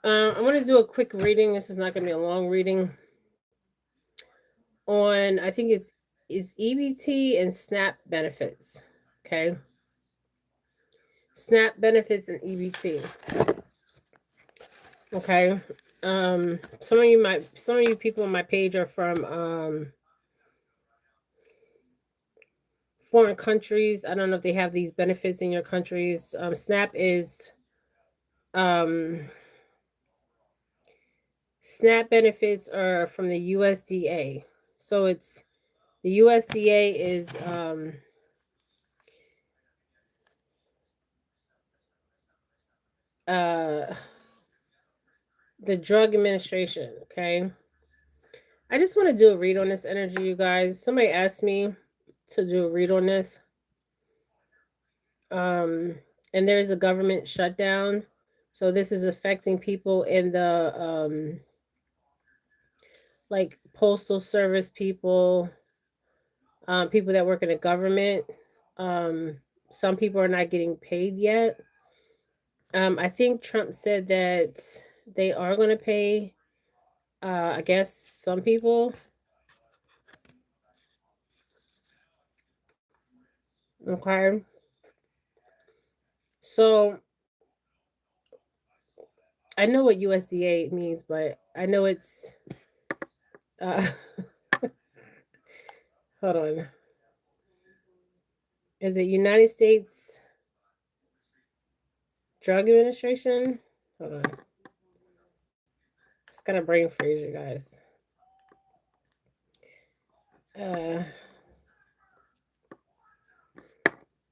I'm going to do a quick reading. This is not going to be a long reading on, I think it's EBT and SNAP benefits. Okay. SNAP benefits and EBT. Okay. Some of you people on my page are from foreign countries. I don't know if they have these benefits in your countries. Um SNAP benefits are from the USDA. So it's the USDA is uh the Drug Administration, okay? I just want to do a read on this energy, you guys. Somebody asked me to do a read on this. Um and there's a government shutdown. So this is affecting people in the like postal service people, people that work in the government. Um some people are not getting paid yet. I think Trump said that they are going to pay I guess some people. Okay. So I know what USDA means, but I know it's uh hold on. Is it United States Drug Administration? Hold on. Just got a brain freeze, you guys. Uh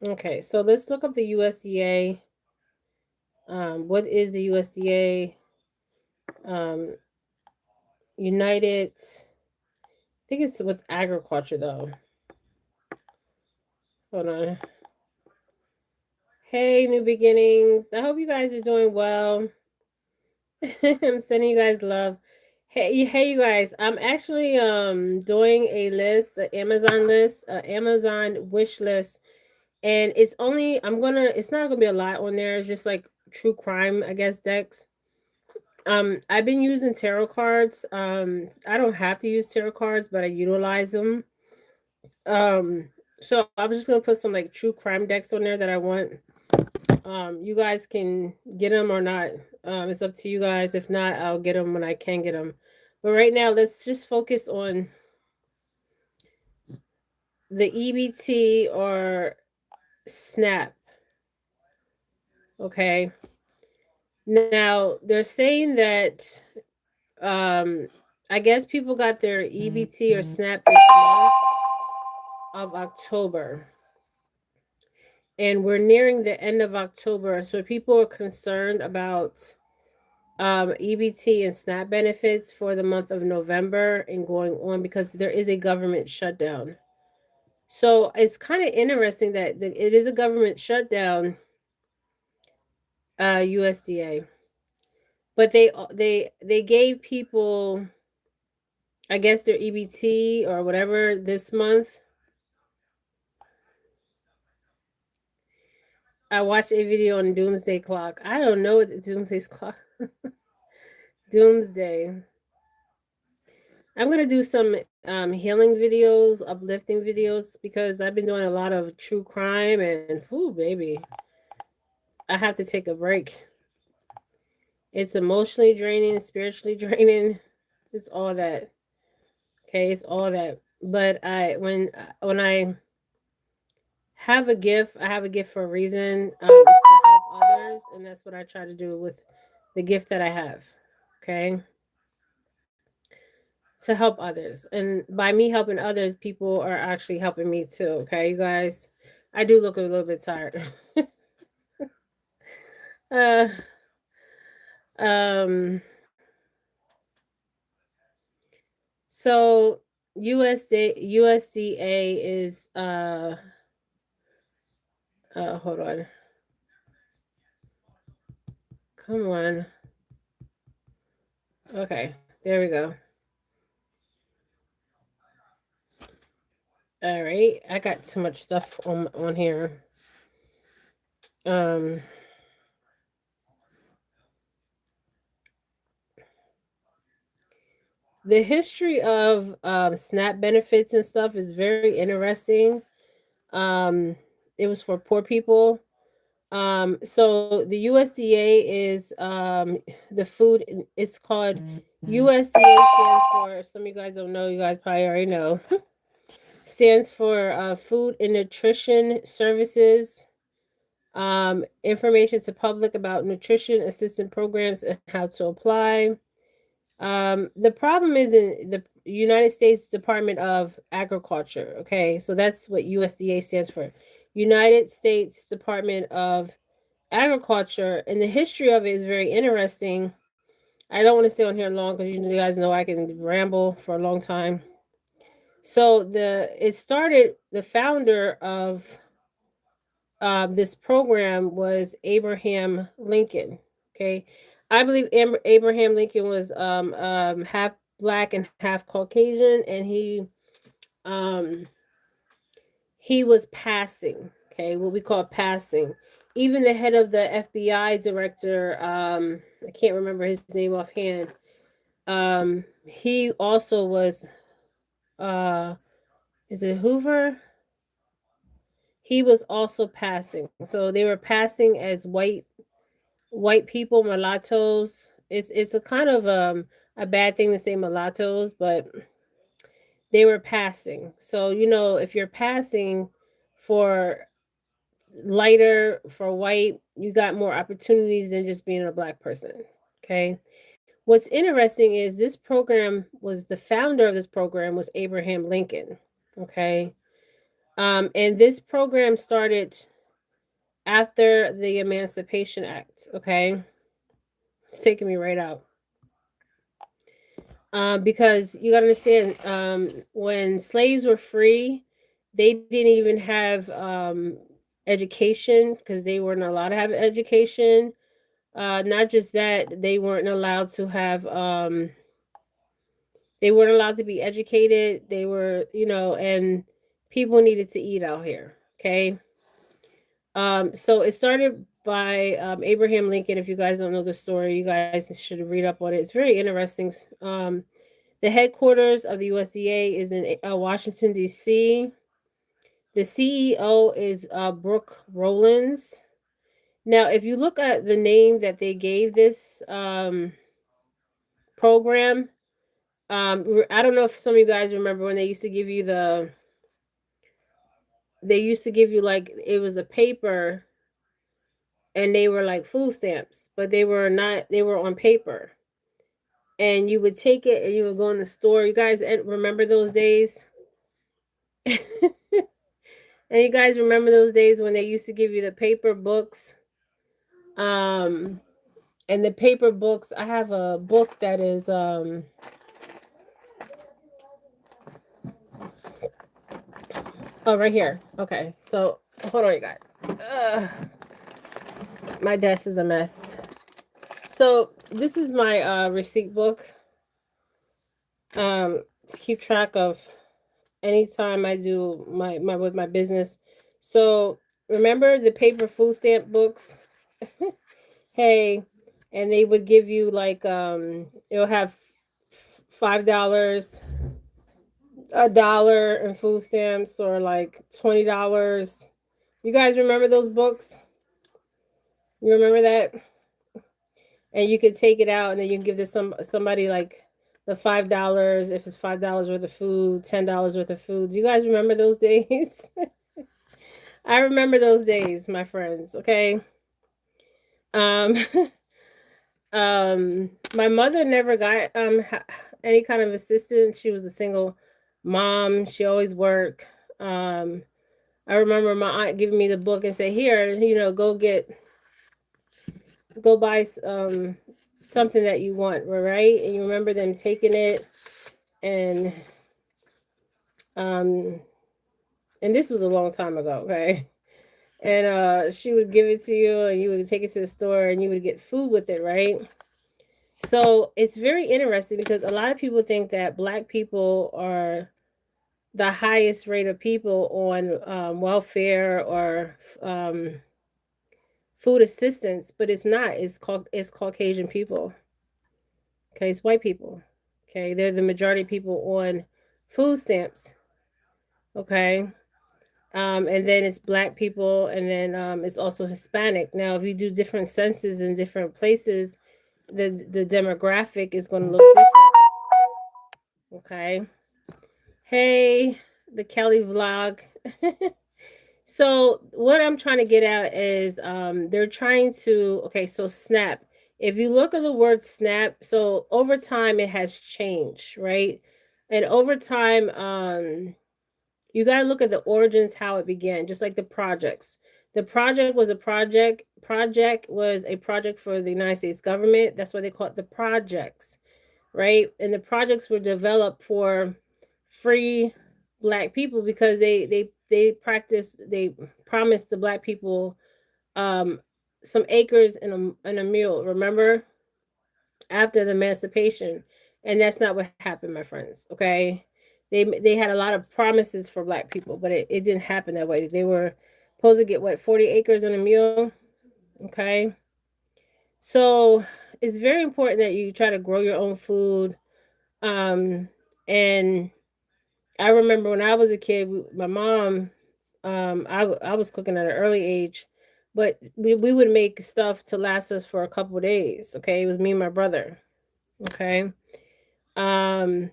okay, so let's look up the USDA. What is the USDA? Um United, I think it's with agriculture though. Hold on. Hey, New Beginnings. I hope you guys are doing well. I'm sending you guys love. Hey, you guys. I'm actually doing a list, an Amazon list, an Amazon wish list, and it's not gonna be a lot on there. It's just like true crime, I guess, decks. I've been using tarot cards. I don't have to use tarot cards, but I utilize them. Um, so I'm just gonna put some like true crime decks on there that I want. You guys can get them or not. It's up to you guys. If not, I'll get them when I can get them. But right now, let's just focus on the EBT or SNAP. Okay. Now they're saying that I guess people got their EBT or SNAP this month of October. And we're nearing the end of October, so people are concerned about EBT and SNAP benefits for the month of November and going on because there is a government shutdown. So it's kind of interesting that it is a government shutdown, USDA, but they gave people, I guess, their EBT or whatever this month. I watched a video on Doomsday Clock. I don't know what the Doomsday Clock. Doomsday. I'm gonna do some healing videos, uplifting videos because I've been doing a lot of true crime and whoo baby, I have to take a break. It's emotionally draining, spiritually draining. It's all that. Okay, it's all that. But when I have a gift, I have a gift for a reason. It's to help others, and that's what I try to do with the gift that I have. Okay, to help others. And by me helping others, people are actually helping me too. Okay, you guys. I do look a little bit tired. uh um so USDA is hold on. Come on. Okay, there we go. All right. I got too much stuff on here. Um the history of SNAP benefits and stuff is very interesting. Um, it was for poor people. So the USDA is the food. It's called USDA stands for. Some of you guys don't know. You guys probably already know. Stands for Food and Nutrition Services. Information to public about nutrition assistance programs and how to apply. The problem is in the United States Department of Agriculture. Okay, so that's what USDA stands for. United States Department of Agriculture, and the history of it is very interesting. I don't want to stay on here long because you guys know I can ramble for a long time. So it started. The founder of this program was Abraham Lincoln. Okay, I believe Abraham Lincoln was half black and half Caucasian, and um, he was passing. Okay, what we call passing. Even the head of the FBI director, I can't remember his name offhand. He also was, uh, is it Hoover? He was also passing. So they were passing as white people, mulattoes. It's a kind of a bad thing to say mulattoes, but they were passing. So if you're passing for lighter, for white, you got more opportunities than just being a black person. Okay. What's interesting is this program was the founder of this program was Abraham Lincoln. Okay. And this program started after the Emancipation Act. Okay. It's taking me right out. Because you got to understand, when slaves were free, they didn't even have education because they weren't allowed to have education. Not just that, they weren't allowed to be educated. They were, and people needed to eat out here. Okay. So it started by Abraham Lincoln. If you guys don't know the story, you guys should read up on it. It's very interesting. The headquarters of the USDA is in Washington, D.C. The CEO is Brooke Rollins. Now, if you look at the name that they gave this program, I don't know if some of you guys remember when they used to give you like, it was a paper, and they were like food stamps, but they were not, they were on paper. And you would take it and you would go in the store. You guys remember those days? And you guys remember those days when they used to give you the paper books? Um, and the paper books, I have a book that is oh, right here. Okay, so hold on, you guys. My desk is a mess. So this is my receipt book. To keep track of anytime I do my with my business. So remember the paper food stamp books? Hey, and they would give you like it'll have $5, $1 in food stamps, or like $20. You guys remember those books? You remember that? And you could take it out and then you can give this somebody like the $5 if it's $5 worth of food, $10 worth of food. Do you guys remember those days? I remember those days, my friends. Okay. Um, my mother never got any kind of assistance. She was a single mom. She always worked. Um, I remember my aunt giving me the book and say, "Here, go buy something that you want, right?" And you remember them taking it, and um, and this was a long time ago, okay? And she would give it to you, and you would take it to the store, and you would get food with it, right? So it's very interesting because a lot of people think that black people are the highest rate of people on welfare or food assistance, but it's not. It's Caucasian people. Okay, it's white people. Okay, they're the majority of people on food stamps. Okay, and then it's black people, and then it's also Hispanic. Now, if you do different census in different places, the demographic is going to look different. Okay. Hey, the Kelly vlog. So what I'm trying to get at is they're trying to, okay, so SNAP. If you look at the word SNAP, so over time it has changed, right? And over time, you got to look at the origins, how it began, just like the projects. The project was a project for the United States government. That's why they call it the projects, right? And the projects were developed for free black people because they promised the black people um some acres and a mule, remember, after the emancipation. And that's not what happened, my friends. Okay, they had a lot of promises for black people, but it didn't happen that way. They were supposed to get what, 40 acres and a mule. Okay, so it's very important that you try to grow your own food. And I remember when I was a kid, my mom, I was cooking at an early age, but we would make stuff to last us for a couple of days. Okay, it was me and my brother. Okay.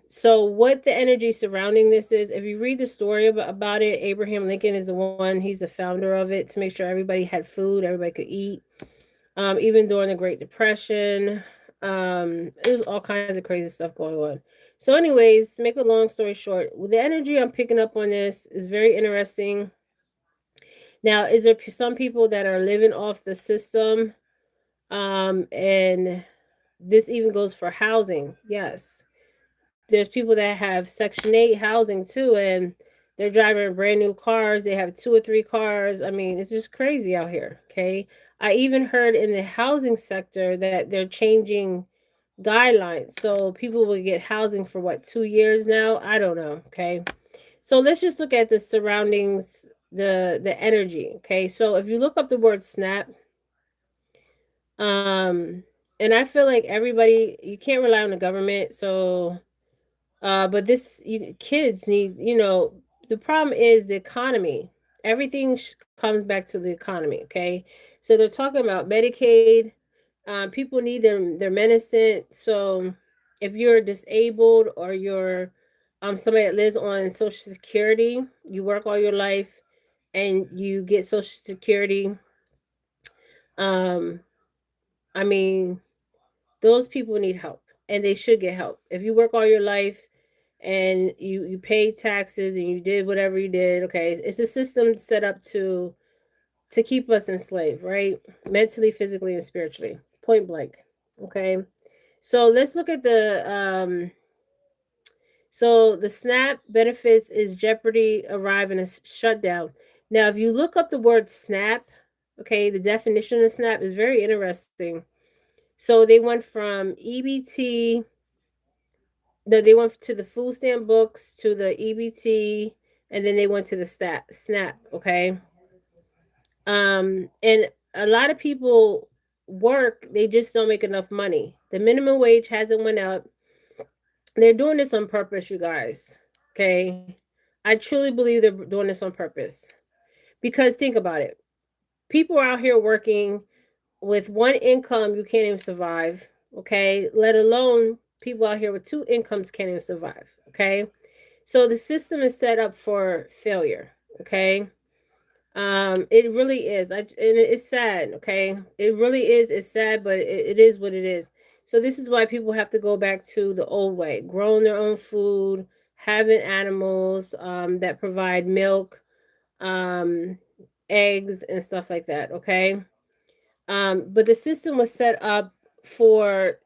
So what the energy surrounding this is, if you read the story about it, Abraham Lincoln is the one, he's the founder of it, to make sure everybody had food, everybody could eat. Even during the Great Depression, it was all kinds of crazy stuff going on. So, anyways, to make a long story short, the energy I'm picking up on this is very interesting. Now, is there some people that are living off the system? And this even goes for housing. Yes, there's people that have Section 8 housing too, and they're driving brand new cars. They have 2 or 3 cars. I mean, it's just crazy out here. Okay. I even heard in the housing sector that they're changing guidelines. So people will get housing for what, 2 years now? I don't know. Okay. So let's just look at the surroundings, the energy. Okay. So if you look up the word snap, um, and I feel like everybody, you can't rely on the government. So but kids need, the problem is the economy. Everything comes back to the economy. Okay, so they're talking about Medicaid. People need their medicine. So if you're disabled or you're somebody that lives on Social Security, you work all your life and you get Social Security. Um, I mean, those people need help and they should get help. If you work all your life and you pay taxes and you did whatever you did, okay, it's a system set up to keep us enslaved, right? Mentally, physically, and spiritually, point blank. Okay, so let's look at the SNAP benefits is jeopardy, arrive, and a shutdown. Now, if you look up the word SNAP, okay, the definition of SNAP is very interesting. So they went from EBT, they went to the food stamp books, to the EBT, and then they went to the SNAP. Okay, and a lot of people work, they just don't make enough money. The minimum wage hasn't went up. They're doing this on purpose, you guys. Okay, I truly believe they're doing this on purpose because think about it. People are out here working with one income, you can't even survive. Okay, let alone people out here with 2 incomes can't even survive. Okay, so the system is set up for failure. Okay, it really is. And it's sad. Okay, it really is. It's sad, but it is what it is. So this is why people have to go back to the old way, growing their own food, having animals that provide milk, um, eggs, and stuff like that. Okay, but the system was set up for,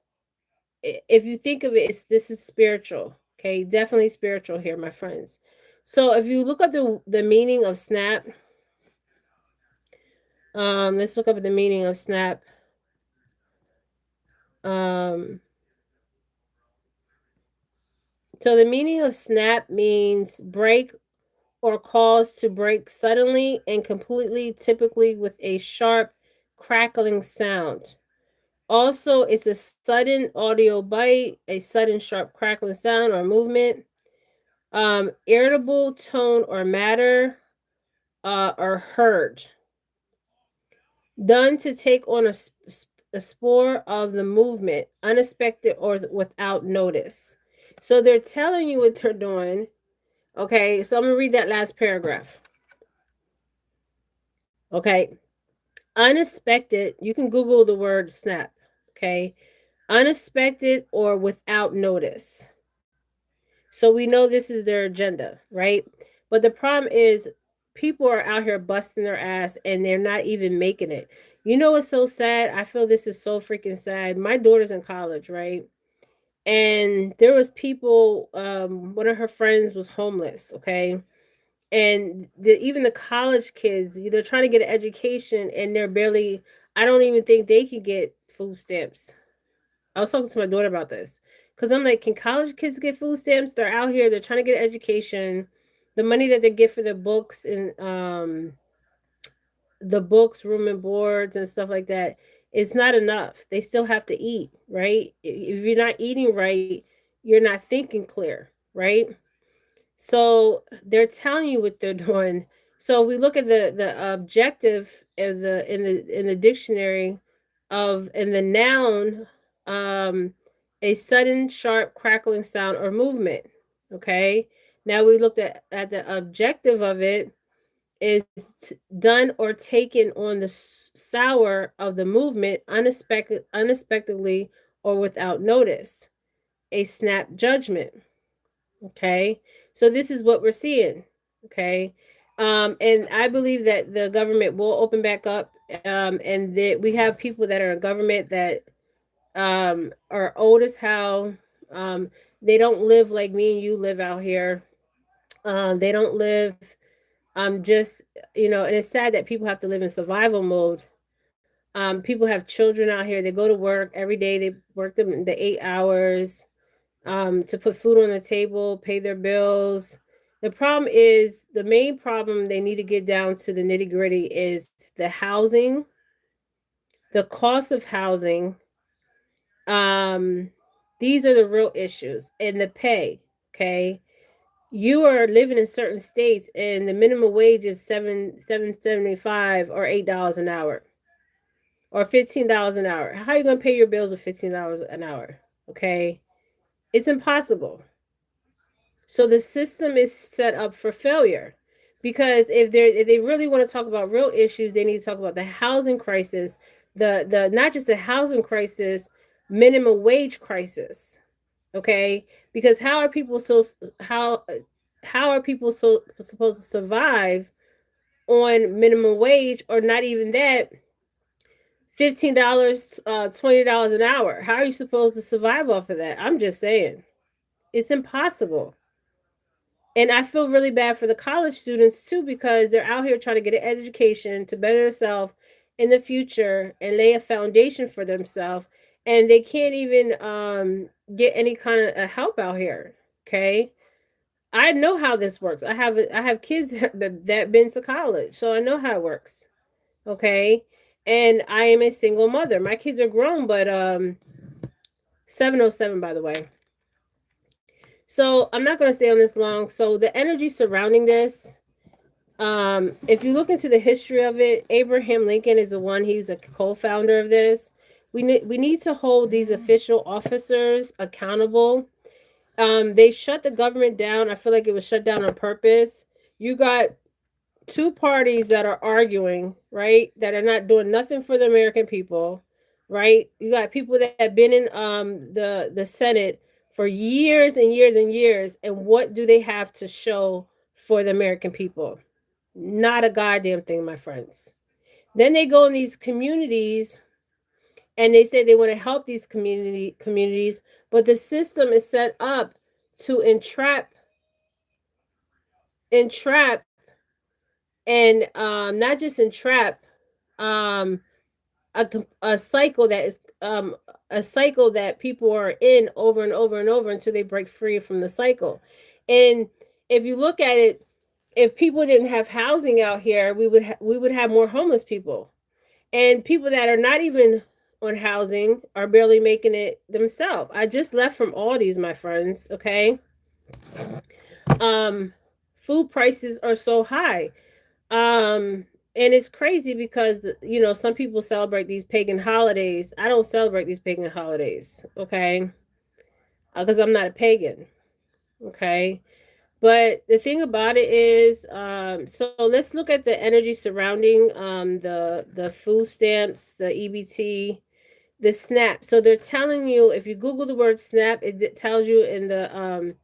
if you think of it, this is spiritual. Okay, definitely spiritual here, my friends. So if you look up the meaning of snap, let's look up the meaning of snap. Um, so the meaning of snap means break or cause to break suddenly and completely, typically with a sharp crackling sound. Also, it's a sudden audio bite, a sudden sharp crackling sound or movement, irritable tone or matter, or heard, done to take on a spore of the movement, unexpected or without notice. So they're telling you what they're doing. Okay, so I'm gonna read that last paragraph. Okay, unexpected. You can Google the word snap. Okay, unexpected or without notice. So we know this is their agenda, right? But the problem is people are out here busting their ass and they're not even making it. You know what's so sad? I feel this is so freaking sad. My daughter's in college, right? And there was people, one of her friends was homeless, okay? And even the college kids, they're trying to get an education and they're barely, I don't even think they can get food stamps. I was talking to my daughter about this because I'm like, can college kids get food stamps? They're out here, they're trying to get an education. The money that they get for their books and the books, room and boards and stuff like that is not enough. They still have to eat, right? If you're not eating right, you're not thinking clear, right? So they're telling you what they're doing. So we look at the objective of the dictionary of in the noun, um a sudden sharp crackling sound or movement. Okay. Now we looked at the objective of it is done or taken on the sour of the movement unexpectedly or without notice. A snap judgment. Okay. So this is what we're seeing. Okay. And I believe that the government will open back up. And that we have people that are in government that are old as hell. Um, they don't live like me and you live out here. They don't live just and it's sad that people have to live in survival mode. People have children out here. They go to work every day. They work them the 8 hours to put food on the table, pay their bills. The problem is the main problem they need to get down to the nitty gritty is the housing, the cost of housing. Um, these are the real issues, and the pay. Okay, you are living in certain states, and the minimum wage is $7.75 or $8 an hour, or $15 an hour. How are you gonna pay your bills with $15 an hour? Okay, it's impossible. So the system is set up for failure. Because if they really want to talk about real issues, they need to talk about the housing crisis, the not just the housing crisis, minimum wage crisis. Okay? Because how are people so supposed to survive on minimum wage, or not even that, $15, $20 an hour? How are you supposed to survive off of that? I'm just saying. It's impossible. And I feel really bad for the college students too, because they're out here trying to get an education to better themselves in the future and lay a foundation for themselves, and they can't even get any kind of help out here. Okay, I know how this works. I have kids that been to college, so I know how it works. Okay, and I am a single mother. My kids are grown, but 707, by the way. So I'm not going to stay on this long. So the energy surrounding this, if you look into the history of it, Abraham Lincoln is the one. He's a co-founder of this. We need to hold these official officers accountable. They shut the government down. I feel like it was shut down on purpose. You got two parties that are arguing, right? That are not doing nothing for the American people, right? You got people that have been in the Senate for years and years and years, and what do they have to show for the American people? Not a goddamn thing, my friends. Then they go in these communities and they say they want to help these communities, but the system is set up to entrap, and not just entrap, um a cycle that is a cycle that people are in over and over and over until they break free from the cycle. And if you look at it, if people didn't have housing out here, we would have more homeless people, and people that are not even on housing are barely making it themselves. I just left from Aldi's, my friends, okay? Um Food prices are so high. And it's crazy because some people celebrate these pagan holidays. I don't celebrate these pagan holidays, okay? Because I'm not a pagan, okay? But the thing about it is, so let's look at the energy surrounding the food stamps, the EBT, the SNAP. So they're telling you, if you Google the word SNAP, it tells you in the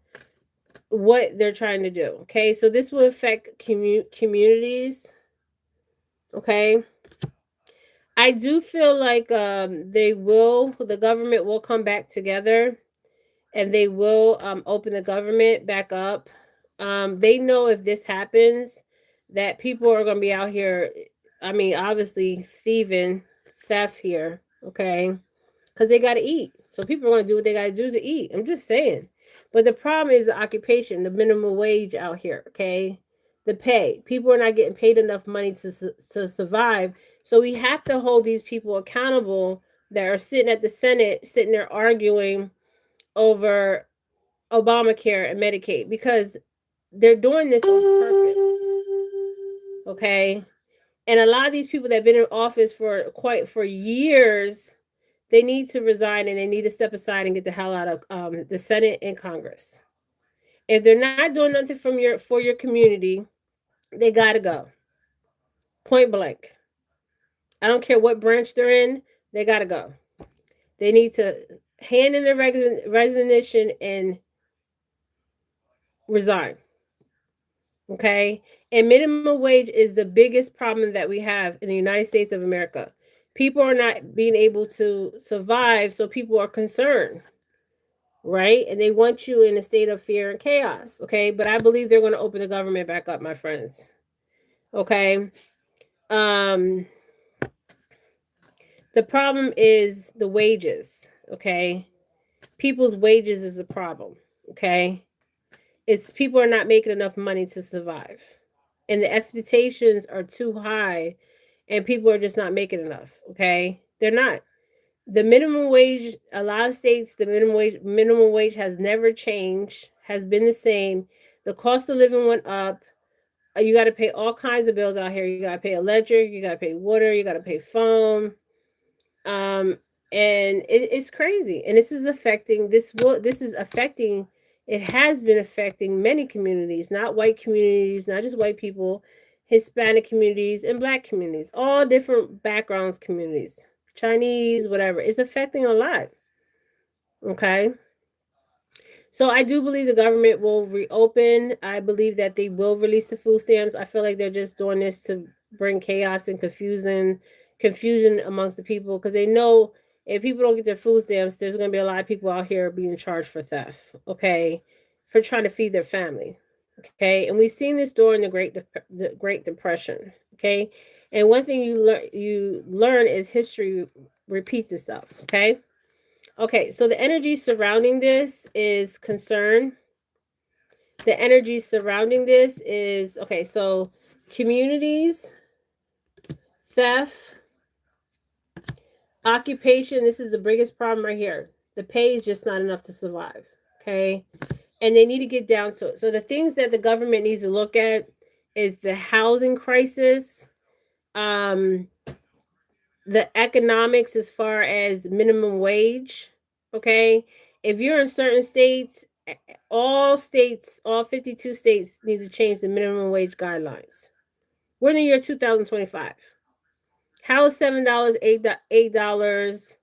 what they're trying to do. Okay, so this will affect communities. Okay, I do feel like the government will come back together, and they will open the government back up. They know if this happens, that people are going to be out here. I mean, obviously, theft here, okay? Because they got to eat. So people are going to do what they got to do to eat. I'm just saying. But the problem is the occupation, the minimum wage out here, okay? The pay. People are not getting paid enough money to survive. So we have to hold these people accountable that are sitting at the Senate, sitting there arguing over Obamacare and Medicaid, because they're doing this on purpose. Okay. And a lot of these people that have been in office for years, they need to resign, and they need to step aside and get the hell out of the Senate and Congress. If they're not doing nothing for your community, they gotta go. Point blank. I don't care what branch they're in, they gotta go. They need to hand in their resignation and resign. Okay. And minimum wage is the biggest problem that we have in the United States of America. People are not being able to survive, so people are concerned, right? And they want you in a state of fear and chaos. Okay. But I believe they're going to open the government back up, my friends. Okay. Um, the problem is the wages. Okay. People's wages is a problem. Okay. It's people are not making enough money to survive, and the expectations are too high, and people are just not making enough. Okay, they're not. The minimum wage, a lot of states, the minimum wage has never changed, has been the same. The cost of living went up. You got to pay all kinds of bills out here. You got to pay electric, you got to pay water, you got to pay phone. um and it's crazy, and this is affecting, it has been affecting many communities, not white communities, not just white people, Hispanic communities and black communities, all different backgrounds, communities, Chinese, whatever. It's affecting a lot. Okay. So I do believe the government will reopen. I believe that they will release the food stamps. I feel like they're just doing this to bring chaos and confusion amongst the people, because they know if people don't get their food stamps, there's going to be a lot of people out here being charged for theft, okay, for trying to feed their family, okay. And we've seen this during the Great Depression, okay. And one thing you learn is history repeats itself, okay. Okay, so the energy surrounding this is concern. The energy surrounding this is okay, so communities, theft, occupation. This is the biggest problem right here. The pay is just not enough to survive. Okay. And they need to get down to it. So the things that the government needs to look at is the housing crisis, um, the economics as far as minimum wage. Okay. If you're in certain states, all 52 states need to change the minimum wage guidelines. We're in the year 2025. How is $7, $8, $9,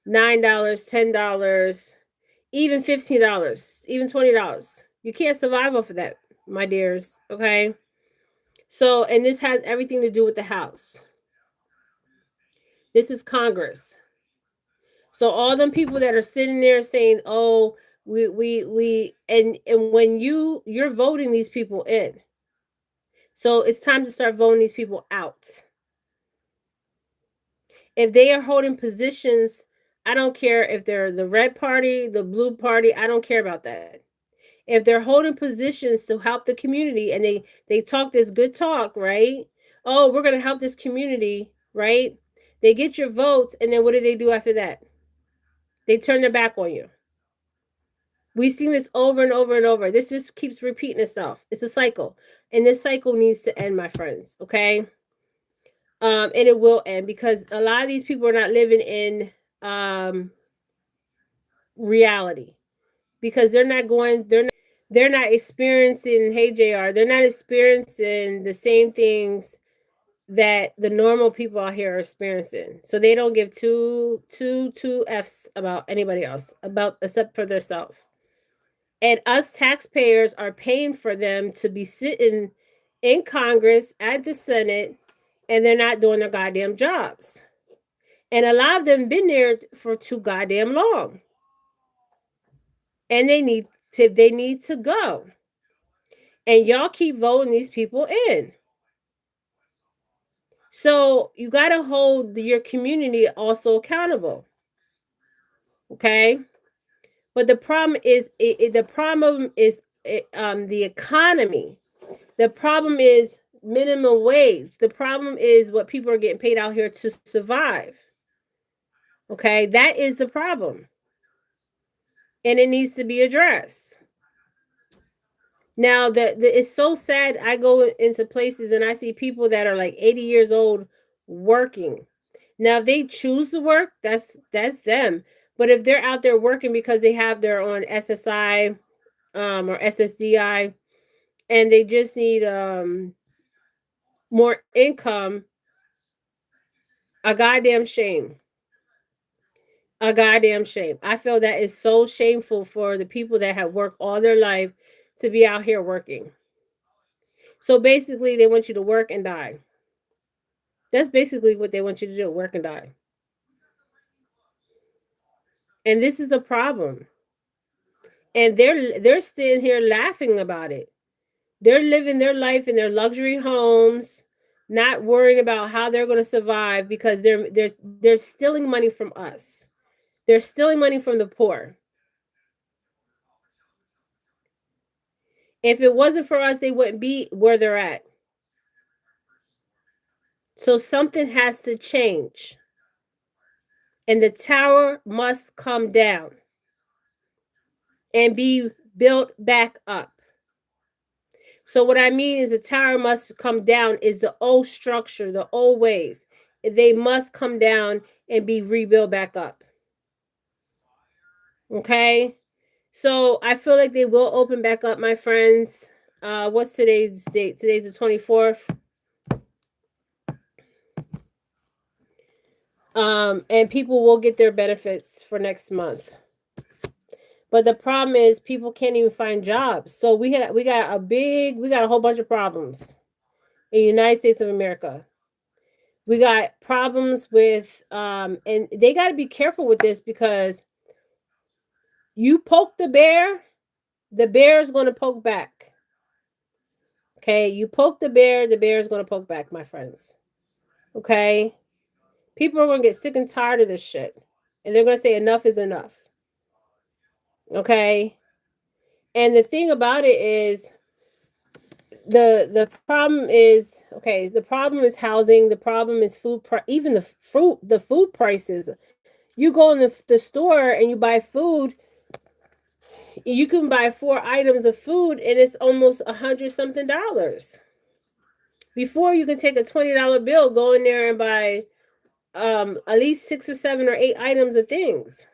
$10, even $15, even $20? You can't survive off of that, my dears. Okay. So, and this has everything to do with the House. This is Congress. So all them people that are sitting there saying, "Oh, we," and when you're voting these people in, so it's time to start voting these people out. If they are holding positions, I don't care if they're the red party, the blue party. I don't care about that. If they're holding positions to help the community, and they talk this good talk, right? Oh, we're gonna help this community, right? They get your votes, and then what do they do after that? They turn their back on you. We've seen this over and over and over. This just keeps repeating itself. It's a cycle. And this cycle needs to end, my friends. Okay. And it will end because a lot of these people are not living in reality, because they're not experiencing, hey JR, they're not experiencing the same things that the normal people out here are experiencing. So they don't give two F's about anybody else, about except for themselves. And us taxpayers are paying for them to be sitting in Congress, at the Senate, and they're not doing their goddamn jobs. And a lot of them been there for too goddamn long. And they need to go. And y'all keep voting these people in. So you got to hold your community also accountable. Okay? But the problem is the economy. The problem is minimum wage. The problem is what people are getting paid out here to survive. Okay? That is the problem. And it needs to be addressed. Now, it's so sad. I go into places and I see people that are like 80 years old working. Now, if they choose to work, that's them. But if they're out there working because they have their own SSI or SSDI, and they just need more income, a goddamn shame. A goddamn shame. I feel that is so shameful for the people that have worked all their life to be out here working. So basically, they want you to work and die. That's basically what they want you to do, work and die. And this is the problem. And they're sitting here laughing about it. They're living their life in their luxury homes, not worrying about how they're going to survive, because they're stealing money from us. They're stealing money from the poor. If it wasn't for us, they wouldn't be where they're at. So something has to change. And the tower must come down and be built back up. So what I mean is the tower must come down is the old structure, the old ways. They must come down and be rebuilt back up. Okay? So I feel like they will open back up, my friends. What's today's date? Today's the 24th. And people will get their benefits for next month. But the problem is people can't even find jobs. So we got a whole bunch of problems in the United States of America. We got problems with and they got to be careful with this, because you poke the bear is going to poke back. Okay, you poke the bear is going to poke back, my friends. Okay? People are going to get sick and tired of this shit. And they're going to say enough is enough. Okay? And the thing about it is the problem is, okay, the problem is housing, the problem is even the food prices. You go in the store and you buy food, you can buy 4 items of food and it's almost $100 something. Before, you can take a $20 bill, go in there and buy at least 6 or 7 or 8 items of things.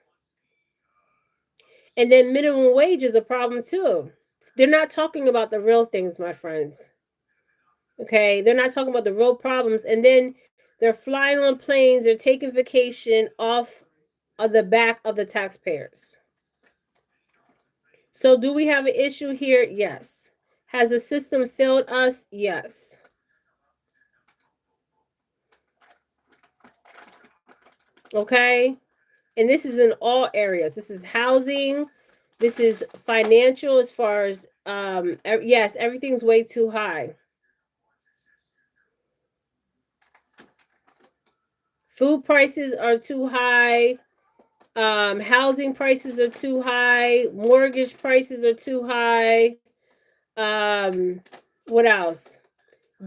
And then minimum wage is a problem too. They're not talking about the real things, my friends. Okay, they're not talking about the real problems. And then they're flying on planes, they're taking vacation off of the back of the taxpayers. So do we have an issue here? Yes. Has the system failed us? Yes. Okay? And this is in all areas. This is housing. This is financial, as far as yes, everything's way too high. Food prices are too high. Housing prices are too high. Mortgage prices are too high. What else?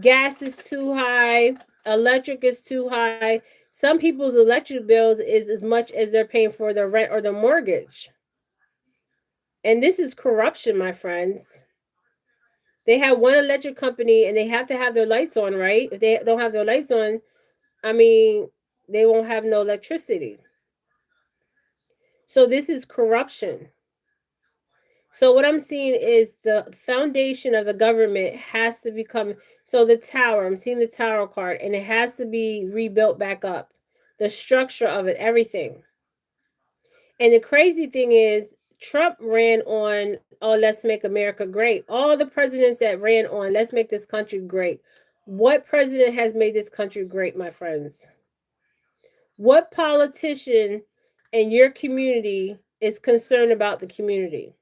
Gas is too high. Electric is too high. Some people's electric bills is as much as they're paying for their rent or their mortgage. And this is corruption, my friends. They have one electric company and they have to have their lights on, right? If they don't have their lights on, I mean, they won't have no electricity. So this is corruption. So what I'm seeing is the foundation of the government has to become, so the tower, I'm seeing the tower card, and it has to be rebuilt back up. The structure of it, everything. And the crazy thing is Trump ran on, oh, let's make America great. All the presidents that ran on, let's make this country great. What president has made this country great, my friends? What politician in your community is concerned about the community?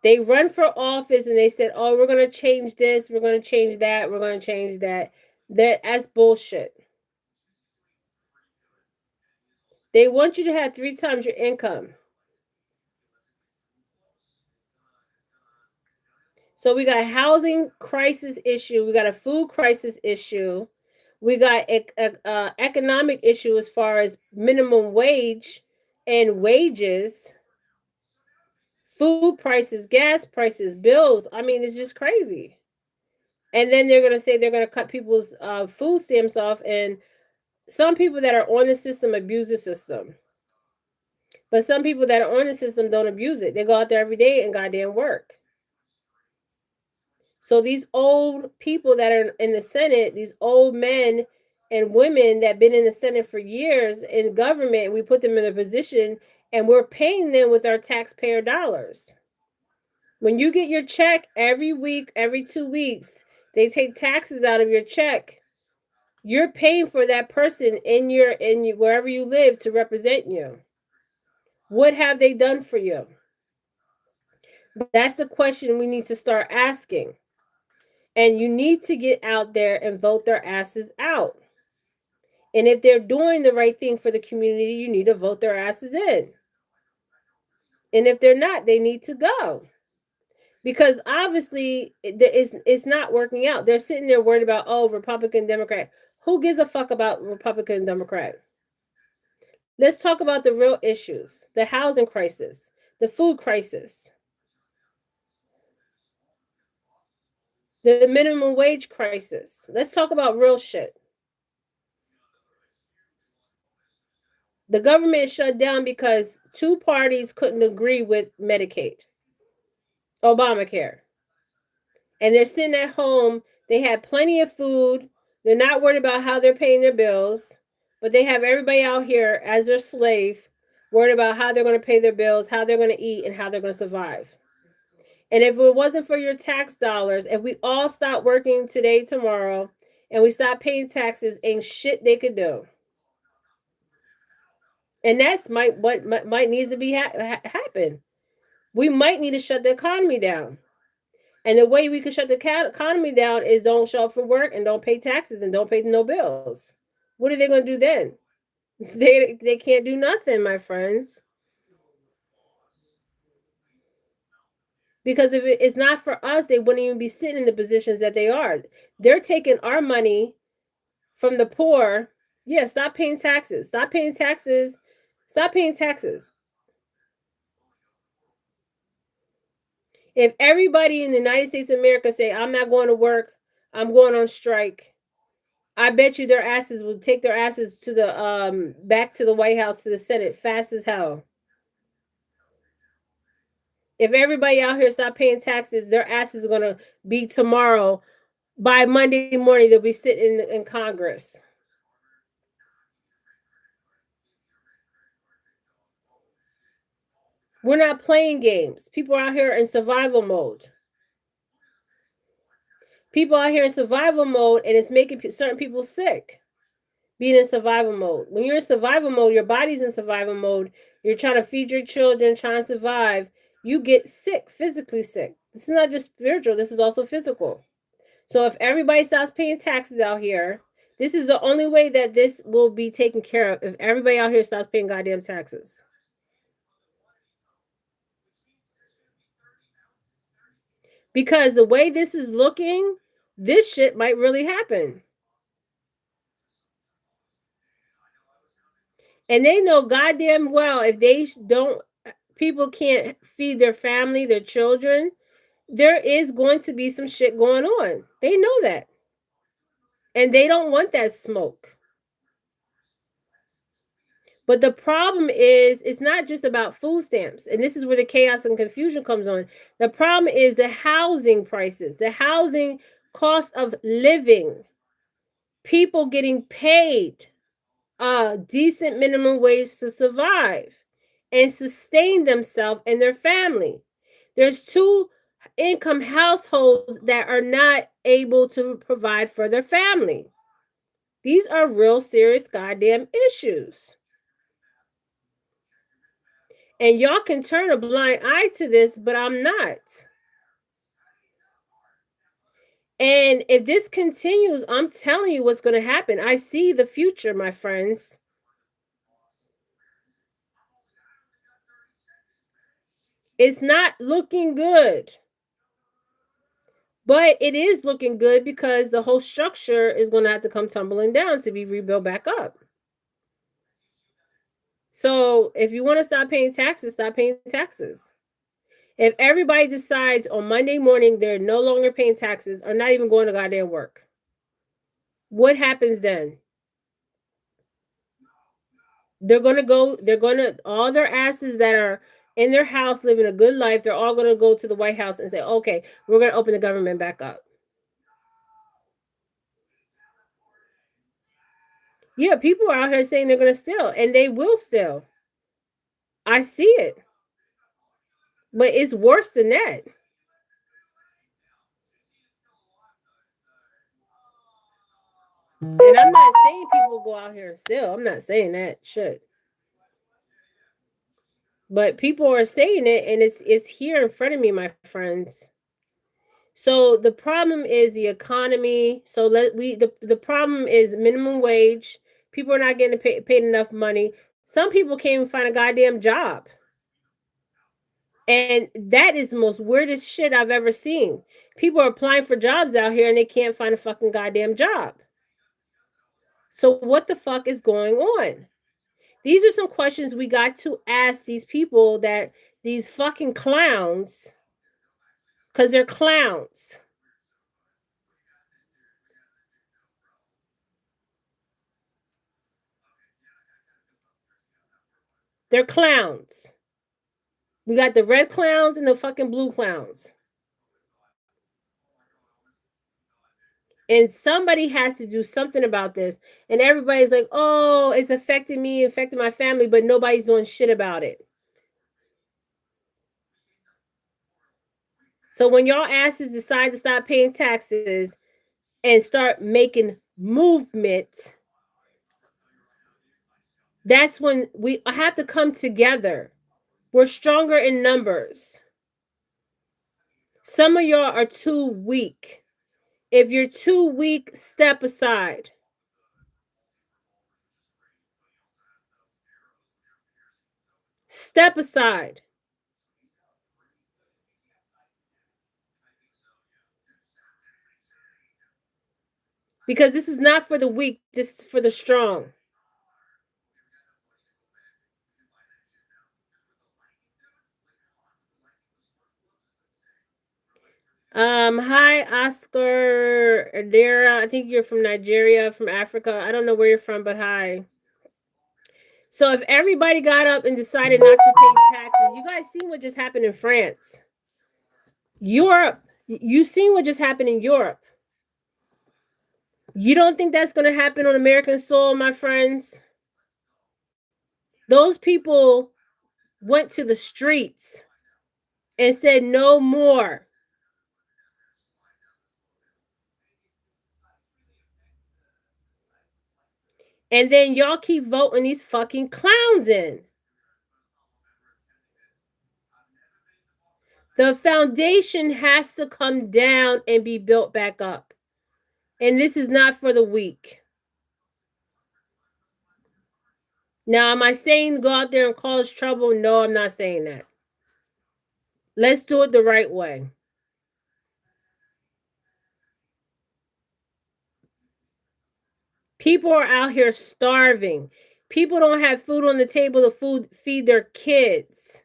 They run for office and they said, "Oh, we're going to change this, we're going to change that, we're going to change that." That's bullshit. They want you to have 3 times your income. So we got a housing crisis issue, we got a food crisis issue, we got a economic issue as far as minimum wage and wages, food prices, gas prices, bills. I mean, it's just crazy. And then they're gonna say they're gonna cut people's food stamps off, and some people that are on the system abuse the system. But some people that are on the system don't abuse it. They go out there every day and goddamn work. So these old people that are in the Senate, these old men and women that been in the Senate for years in government, we put them in a position and we're paying them with our taxpayer dollars. When you get your check every week, every 2 weeks, they take taxes out of your check. You're paying for that person in your wherever you live to represent you. What have they done for you? That's the question we need to start asking. And you need to get out there and vote their asses out. And if they're doing the right thing for the community, you need to vote their asses in. And if they're not, they need to go. Because obviously it's not working out. They're sitting there worried about, oh, Republican, Democrat. Who gives a fuck about Republican, Democrat? Let's talk about the real issues: the housing crisis, the food crisis, the minimum wage crisis. Let's talk about real shit. The government is shut down because 2 parties couldn't agree with Medicaid, Obamacare. And they're sitting at home. They have plenty of food. They're not worried about how they're paying their bills, but they have everybody out here as their slave, worried about how they're going to pay their bills, how they're going to eat, and how they're going to survive. And if it wasn't for your tax dollars, if we all stopped working today, tomorrow, and we stopped paying taxes, ain't shit they could do. And that's what might needs to be happen. We might need to shut the economy down. And the way we can shut the economy down is don't show up for work and don't pay taxes and don't pay no bills. What are they going to do then? They can't do nothing, my friends. Because if it's not for us, they wouldn't even be sitting in the positions that they are. They're taking our money from the poor. Yeah, stop paying taxes. Stop paying taxes. Stop paying taxes. If everybody in the United States of America say, I'm not going to work, I'm going on strike, I bet you their asses would take their asses to the back to the White House, to the Senate fast as hell. If everybody out here stop paying taxes, their asses are gonna be tomorrow. By Monday morning, they'll be sitting in Congress. We're not playing games. People are out here in survival mode. People out here in survival mode, and it's making certain people sick. Being in survival mode. When you're in survival mode, your body's in survival mode. You're trying to feed your children, trying to survive. You get sick, physically sick. This is not just spiritual, this is also physical. So if everybody stops paying taxes out here, this is the only way that this will be taken care of, if everybody out here stops paying goddamn taxes. Because the way this is looking, this shit might really happen. And they know goddamn well if they don't, people can't feed their family, their children, there is going to be some shit going on. They know that. And they don't want that smoke. But the problem is, it's not just about food stamps. And this is where the chaos and confusion comes on. The problem is the housing prices, the housing cost of living, people getting paid a decent minimum wage to survive and sustain themselves and their family. There's two income households that are not able to provide for their family. These are real serious goddamn issues. And y'all can turn a blind eye to this, but I'm not. And if this continues, I'm telling you what's going to happen. I see the future, my friends. It's not looking good. But it is looking good because the whole structure is going to have to come tumbling down to be rebuilt back up. So if you want to stop paying taxes, stop paying taxes. If everybody decides on Monday morning they're no longer paying taxes or not even going to goddamn work, what happens then? All their asses that are in their house living a good life, they're all going to go to the White House and say, okay, we're going to open the government back up. Yeah, people are out here saying they're going to steal, and they will steal. I see it. But it's worse than that. And I'm not saying people go out here and steal. I'm not saying that shit. But people are saying it, and it's here in front of me, my friends. So the problem is the economy. So the problem is minimum wage. People are not getting paid enough money. Some people can't even find a goddamn job. And that is the most weirdest shit I've ever seen. People are applying for jobs out here and they can't find a fucking goddamn job. So what the fuck is going on? These are some questions we got to ask these people, that these fucking clowns, because they're clowns. They're clowns. We got the red clowns and the fucking blue clowns. And somebody has to do something about this. And everybody's like, oh, it's affecting me, affecting my family, but nobody's doing shit about it. So when y'all asses decide to stop paying taxes and start making movement, that's when we have to come together. We're stronger in numbers. Some of y'all are too weak. If you're too weak, step aside. Step aside. Because this is not for the weak, this is for the strong. Hi, Oscar Adera. I think you're from Nigeria, from Africa. I don't know where you're from, but hi. So if everybody got up and decided not to pay taxes, you guys seen what just happened in France. Europe, you seen what just happened in Europe. You don't think that's going to happen on American soil, my friends? Those people went to the streets and said no more. And then y'all keep voting these fucking clowns in. The foundation has to come down and be built back up. And this is not for the weak. Now, am I saying go out there and cause trouble? No, I'm not saying that. Let's do it the right way. People are out here starving. People don't have food on the table to feed their kids.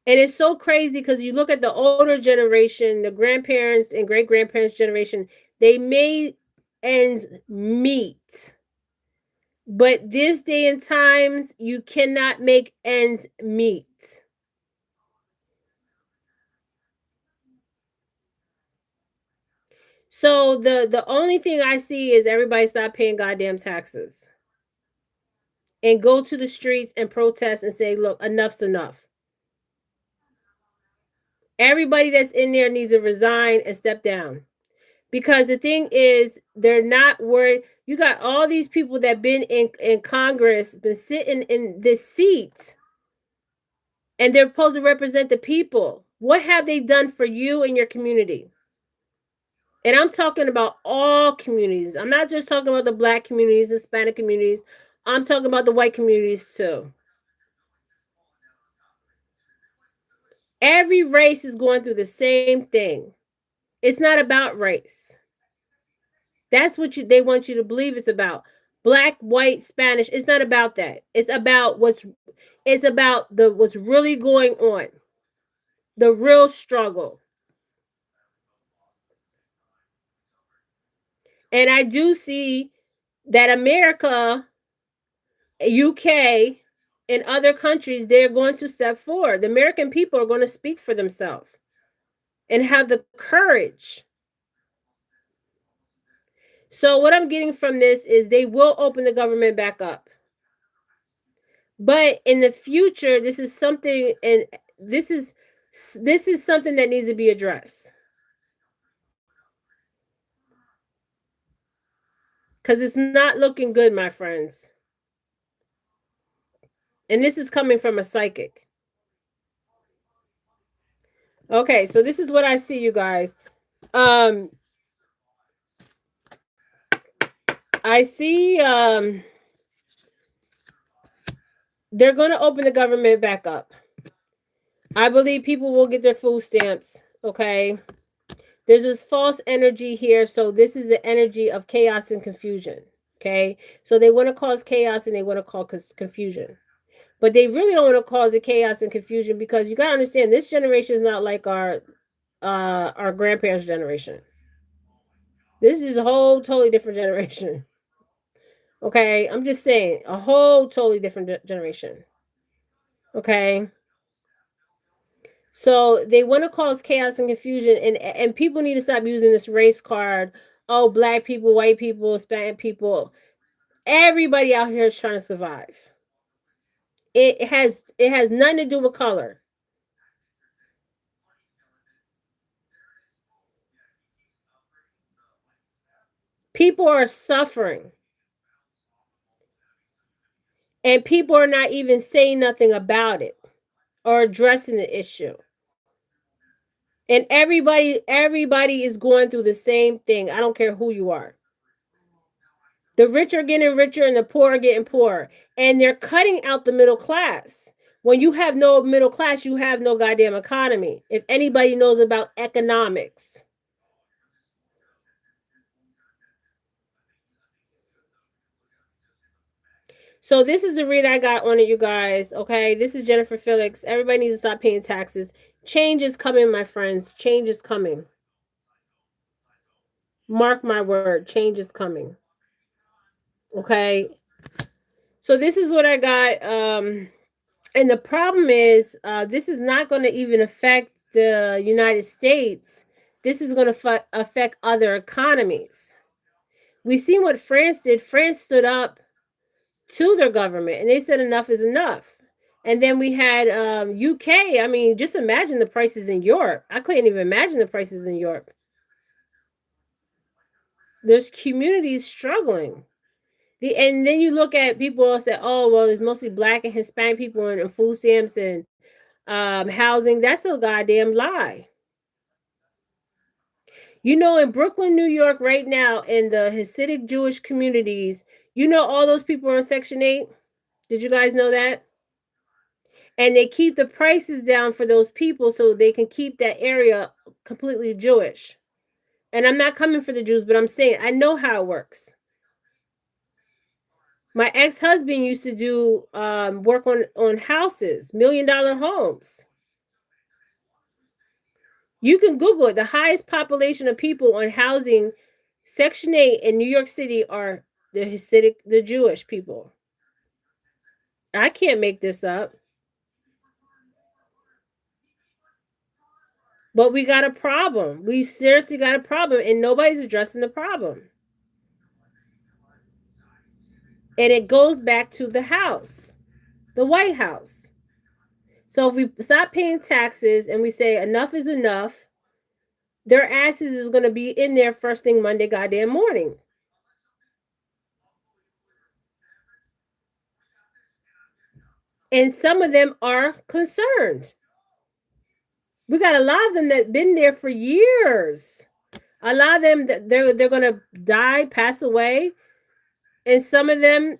And it's so crazy because you look at the older generation, the grandparents and great grandparents generation, they made ends meet. But this day and times, you cannot make ends meet. So the only thing I see is everybody stop paying goddamn taxes and go to the streets and protest and say, look, enough's enough. Everybody that's in there needs to resign and step down. Because the thing is, they're not worried. You got all these people that been in Congress, been sitting in this seat, and they're supposed to represent the people. What have they done for you and your community? And I'm talking about all communities. I'm not just talking about the black communities, Hispanic communities. I'm talking about the white communities too. Every race is going through the same thing. It's not about race. That's what they want you to believe it's about. Black, white, Spanish. It's not about that. It's about what's really going on. The real struggle. And I do see that America, UK, and other countries, they're going to step forward. The American people are going to speak for themselves and have the courage. So what I'm getting from this is they will open the government back up. But in the future, this is something, and this is something that needs to be addressed. Because it's not looking good, my friends. And this is coming from a psychic. Okay, so this is what I see, you guys. I see they're going to open the government back up. I believe people will get their food stamps, okay? There's this false energy here, so this is the energy of chaos and confusion, okay? So they want to cause chaos and they want to cause confusion. But they really don't want to cause the chaos and confusion because you got to understand this generation is not like our grandparents' generation. This is a whole totally different generation. Okay, I'm just saying a whole totally different generation. Okay, so they want to cause chaos and confusion, and people need to stop using this race card. Oh, black people, white people, Hispanic people, everybody out here is trying to survive. It has nothing to do with color. People are suffering, and people are not even saying nothing about it or addressing the issue. And everybody is going through the same thing. I don't care who you are. The rich are getting richer and the poor are getting poorer. And they're cutting out the middle class. When you have no middle class, you have no goddamn economy. If anybody knows about economics. So this is the read I got on it, you guys. Okay, this is Jennifer Felix. Everybody needs to stop paying taxes. Change is coming, my friends. Change is coming. Mark my word, change is coming. Okay. So this is what I got. And the problem is, this is not going to even affect the United States. This is going to affect other economies. We seen what France did. France stood up to their government and they said enough is enough. And then we had UK. I mean, just imagine the prices in Europe. I couldn't even imagine the prices in Europe. There's communities struggling. And then you look at people say, oh, well, it's mostly black and Hispanic people and food stamps and housing. That's a goddamn lie. You know, in Brooklyn, New York, right now, in the Hasidic Jewish communities, you know, all those people are on Section 8. Did you guys know that? And they keep the prices down for those people so they can keep that area completely Jewish. And I'm not coming for the Jews, but I'm saying I know how it works. My ex-husband used to do work on houses, $1 million homes. You can Google it. The highest population of people on housing, Section 8 in New York City, are the Hasidic, the Jewish people. I can't make this up. But we got a problem. We seriously got a problem, and nobody's addressing the problem. And it goes back to the house, the White House. So if we stop paying taxes and we say enough is enough, their asses is going to be in there first thing Monday goddamn morning. And some of them are concerned. We got a lot of them that been there for years. A lot of them that they're going to die, pass away, and some of them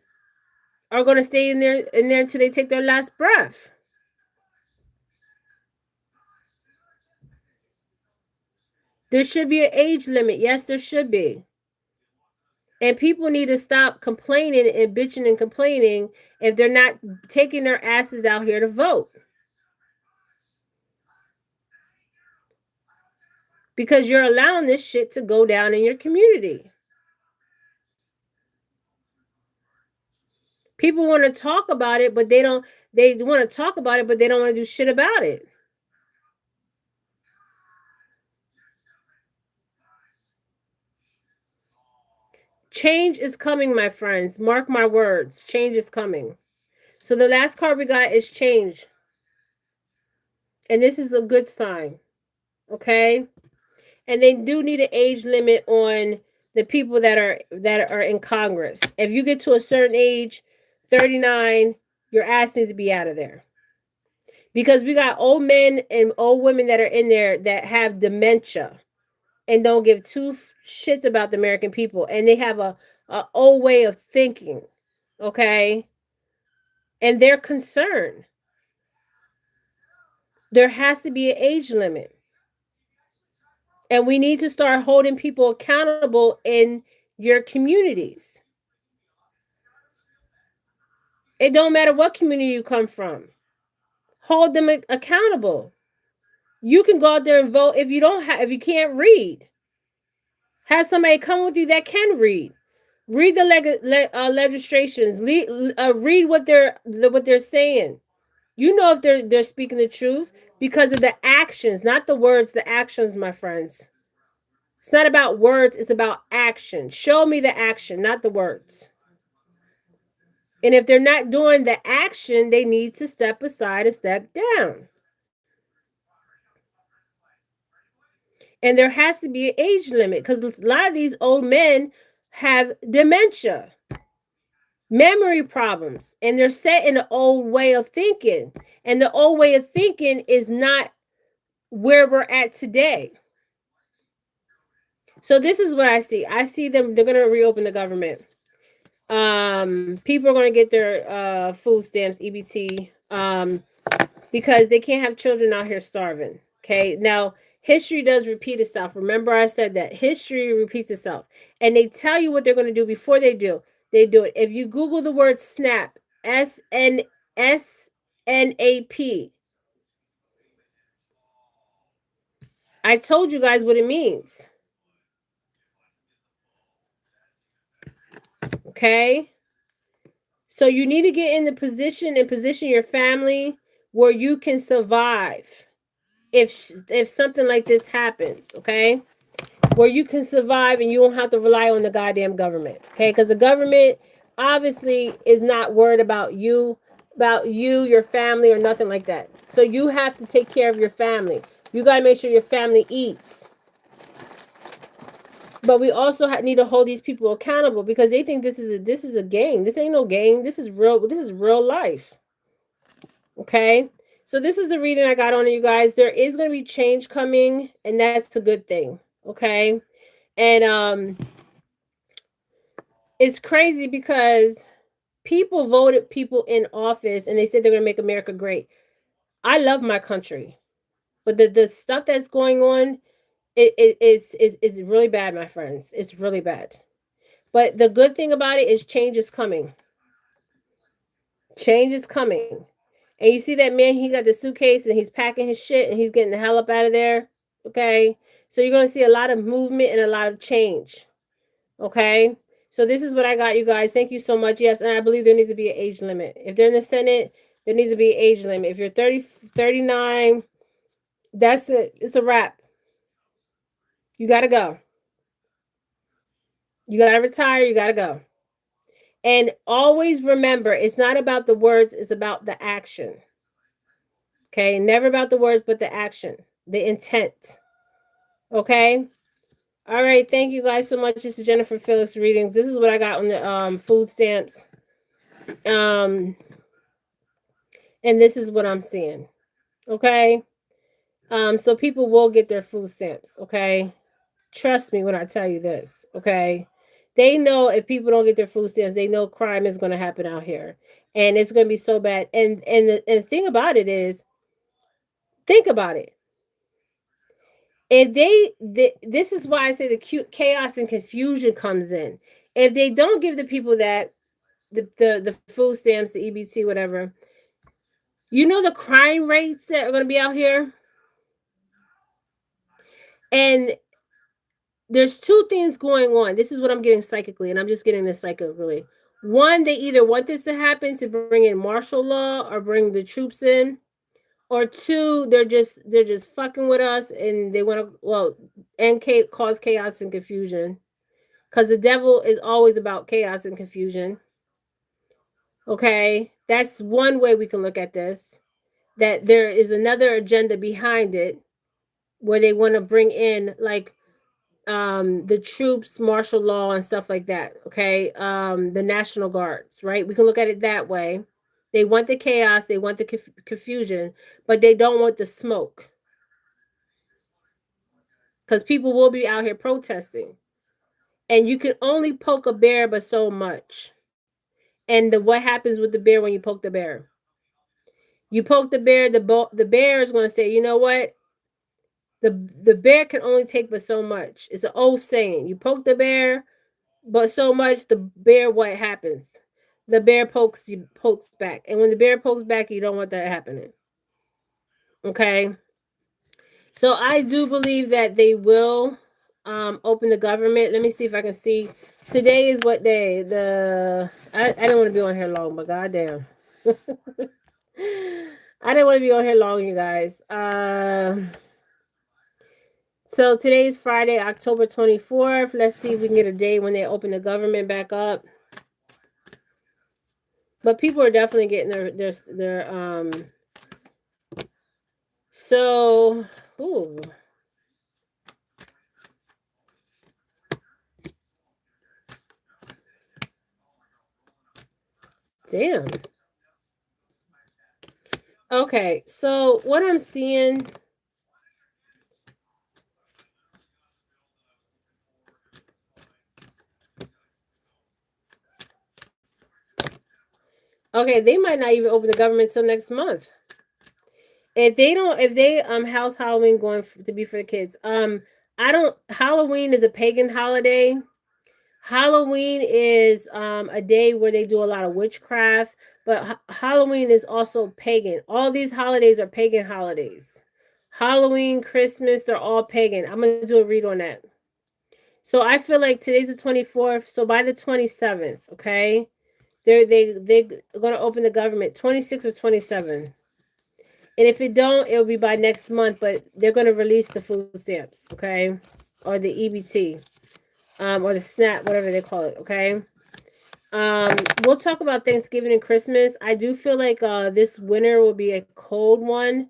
are going to stay in there until they take their last breath. There should be an age limit. Yes, there should be. And people need to stop complaining and bitching and complaining if they're not taking their asses out here to vote. Because you're allowing this shit to go down in your community. People want to talk about it, but they don't. They want to talk about it, but they don't want to do shit about it. Change is coming, my friends. Mark my words. Change is coming. So the last card we got is change. And this is a good sign. Okay? And they do need an age limit on the people that are in Congress. If you get to a certain age, 39, your ass needs to be out of there. Because we got old men and old women that are in there that have dementia and don't give two shits about the American people, and they have a old way of thinking, okay? And they're concerned. There has to be an age limit. And we need to start holding people accountable in your communities. It don't matter what community you come from. Hold them accountable. You can go out there and vote if you can't read. Have somebody come with you that can read. Read the legislations. Read what they're saying. You know if they're speaking the truth because of the actions, not the words. The actions, my friends. It's not about words. It's about action. Show me the action, not the words. And if they're not doing the action, they need to step aside and step down. And there has to be an age limit because a lot of these old men have dementia, memory problems, and they're set in the old way of thinking. And the old way of thinking is not where we're at today. So this is what I see. I see them, they're going to reopen the government. People are going to get their food stamps, EBT, because they can't have children out here starving. Okay. Now, history does repeat itself. Remember, I said that history repeats itself, and they tell you what they're going to do before they do. They do it. If you Google the word SNAP, SNAP, I told you guys what it means. Okay. So you need to get in the position and position your family where you can survive if something like this happens, okay? Where you can survive and you don't have to rely on the goddamn government, okay? Because the government obviously is not worried about you, your family, or nothing like that. So you have to take care of your family. You got to make sure your family eats. But we also need to hold these people accountable because they think this is a game. This ain't no game. This is real life. Okay? So this is the reading I got on you guys. There is going to be change coming, and that's a good thing. Okay? And it's crazy because people voted people in office and they said they're going to make America great. I love my country. But the stuff that's going on is really bad, my friends. It's really bad. But the good thing about it is change is coming. Change is coming. And you see that man, he got the suitcase and he's packing his shit and he's getting the hell up out of there. Okay. So you're going to see a lot of movement and a lot of change. Okay. So this is what I got, you guys. Thank you so much. Yes. And I believe there needs to be an age limit. If they're in the Senate, there needs to be an age limit. If you're 30, 39, that's it. It's a wrap. You got to go. You got to retire. You got to go. And always remember, it's not about the words, it's about the action. Okay. Never about the words, but the action, the intent. Okay. All right. Thank you guys so much. This is Jennifer Phillips readings. This is what I got on the food stamps. And this is what I'm seeing. Okay. So people will get their food stamps. Okay. Trust me when I tell you this. Okay. They know if people don't get their food stamps, they know crime is going to happen out here, and it's going to be so bad. And the thing about it is, think about it. If this is why I say the chaos and confusion comes in. If they don't give the people that the food stamps, the EBT, whatever, you know the crime rates that are going to be out here. And there's two things going on. This is what I'm getting psychically, and I'm just getting this psychically. One, they either want this to happen to bring in martial law or bring the troops in, or two, they're just fucking with us and they want to cause chaos and confusion, because the devil is always about chaos and confusion. Okay, that's one way we can look at this. That there is another agenda behind it, where they want to bring in like the troops, martial law and stuff like that. Okay, the national guards, right? We can look at it that way. They want the chaos, they want the confusion, but they don't want the smoke, because people will be out here protesting, and you can only poke a bear but so much. And what happens with the bear when you poke the bear? You poke the bear, the bear is going to say, you know what, the bear can only take but so much. It's an old saying. You poke the bear but so much, the bear, what happens? The bear pokes back. And when the bear pokes back, you don't want that happening. Okay. So I do believe that they will open the government. Let me see if I can see. Today is what day? I didn't want to be on here long, but goddamn. I didn't want to be on here long, you guys. So today is Friday, October 24th. Let's see if we can get a day when they open the government back up. But people are definitely getting their so ooh. Damn. Okay, so what I'm seeing. Okay, they might not even open the government till next month. If they how's Halloween going to be for the kids? I don't. Halloween is a pagan holiday. Halloween is a day where they do a lot of witchcraft, but Halloween is also pagan. All these holidays are pagan holidays. Halloween, Christmas, they're all pagan. I'm gonna do a read on that. So I feel like today's the 24th. So by the 27th, okay, they're gonna open the government 26 or 27. And if it don't, it'll be by next month. But they're gonna release the food stamps, okay, or the EBT, or the SNAP, whatever they call it, okay. We'll talk about Thanksgiving and Christmas. I do feel like this winter will be a cold one,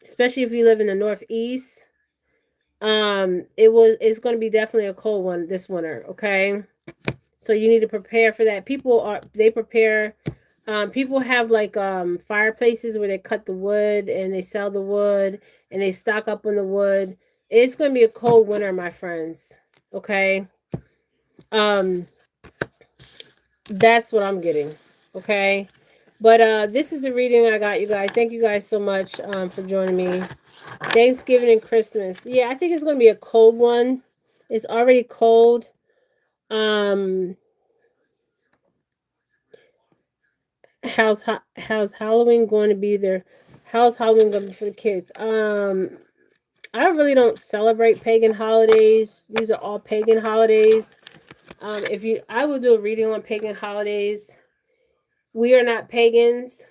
especially if you live in the Northeast. It's going to be definitely a cold one this winter. Okay, so you need to prepare for that. They prepare. People have like fireplaces where they cut the wood and they sell the wood and they stock up on the wood. It's going to be a cold winter, my friends. Okay. That's what I'm getting. Okay. But this is the reading I got, you guys. Thank you guys so much for joining me. Thanksgiving and Christmas. Yeah, I think it's going to be a cold one. It's already cold. Um how's Halloween going to be there? How's Halloween going to be for the kids? I really don't celebrate pagan holidays. These are all pagan holidays. If you, I will do a reading on pagan holidays. We are not pagans.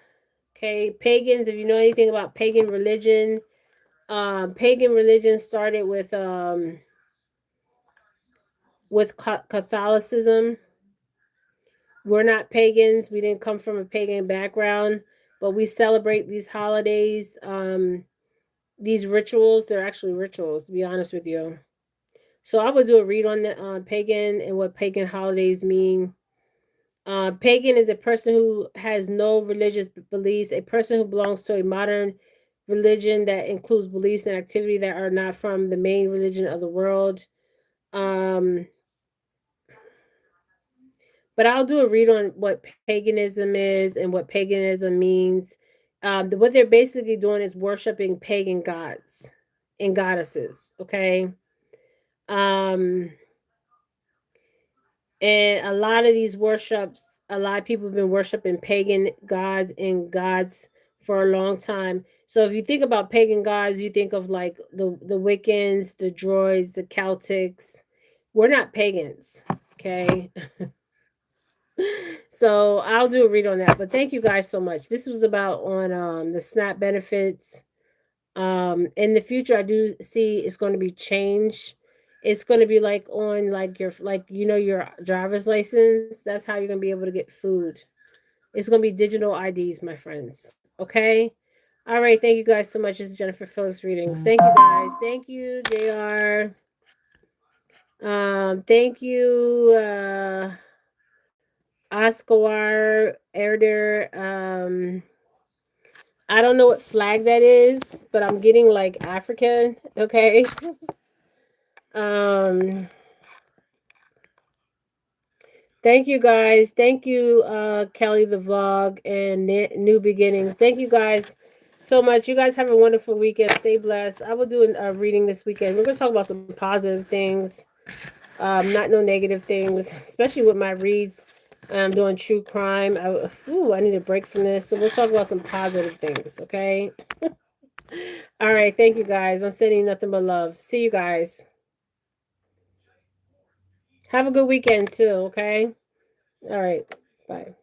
Okay, pagans. If you know anything about pagan religion started with Catholicism. We're not pagans. We didn't come from a pagan background, but we celebrate these holidays, these rituals. They're actually rituals, to be honest with you. So I would do a read on the pagan and what pagan holidays mean. Pagan is a person who has no religious beliefs, a person who belongs to a modern religion that includes beliefs and activity that are not from the main religion of the world. Um, but I'll do a read on what paganism is and what paganism means. What they're basically doing is worshiping pagan gods and goddesses. Okay. Um, and a lot of these worships, a lot of people have been worshiping pagan gods and gods for a long time. So if you think about pagan gods, you think of like the Wiccans, the Druids, the Celtics. We're not pagans, okay? So I'll do a read on that. But thank you guys so much. This was about on the SNAP benefits. In the future I do see it's going to be changed. It's going to be like on like your driver's license. That's how you're going to be able to get food. It's going to be digital IDs, my friends. Okay. All right, thank you guys so much. This is Jennifer Phillips readings. Thank you guys. Thank you, JR. Thank you, Oscar Erder. I don't know what flag that is, but I'm getting like African. Okay. Um, Thank you guys. Thank you, Kelly the vlog and New Beginnings. Thank you guys so much. You guys have a wonderful weekend. Stay blessed. I will do a reading this weekend. We're gonna talk about some positive things, not no negative things, especially with my reads. I'm doing true crime. I need a break from this. So we'll talk about some positive things. Okay. All right. Thank you guys. I'm sending you nothing but love. See you guys. Have a good weekend too. Okay. All right. Bye.